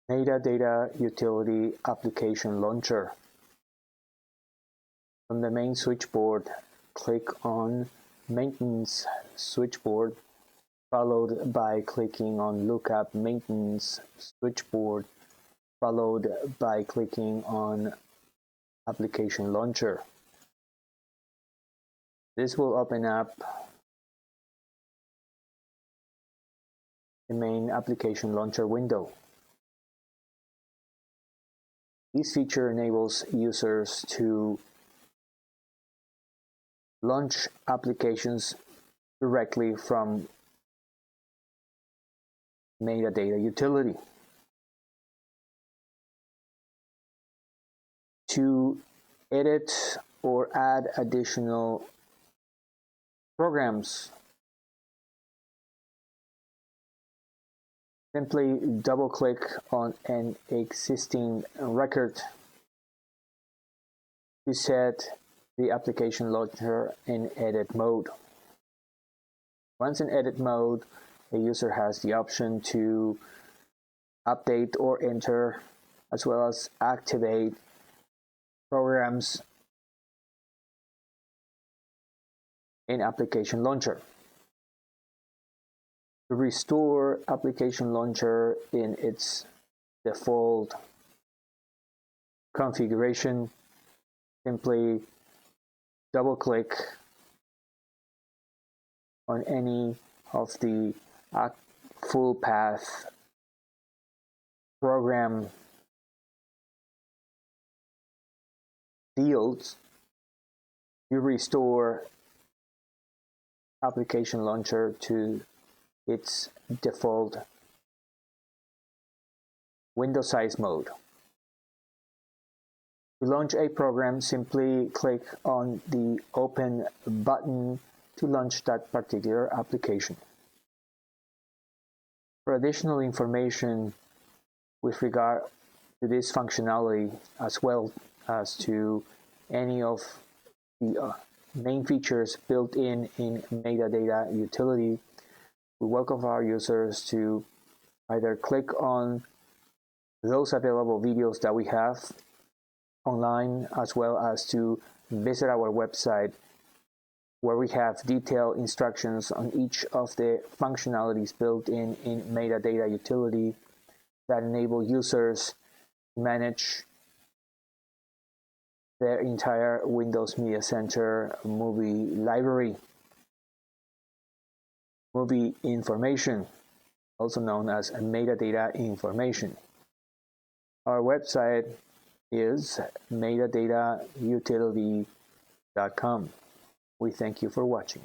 Metadata Utility Application Launcher. From the main switchboard, click on Maintenance Switchboard, followed by clicking on Lookup Maintenance Switchboard, followed by clicking on Application Launcher. This will open up the main Application Launcher window. This feature enables users to launch applications directly from Metadata Utility. To edit or add additional programs, simply double-click on an existing record to set the application launcher in edit mode. Once in edit mode, the user has the option to update or enter, as well as activate programs in application launcher. To restore application launcher in its default configuration, simply double-click on any of the full path program fields to restore application launcher to its default window size mode. To launch a program, simply click on the Open button to launch that particular application. For additional information with regard to this functionality, as well as to any of the main features built in Metadata Utility, we welcome our users to either click on those available videos that we have online, as well as to visit our website, where we have detailed instructions on each of the functionalities built in Metadata Utility that enable users to manage their entire Windows Media Center movie library. Movie information, also known as metadata information. Our website is metadatautility.com. We thank you for watching.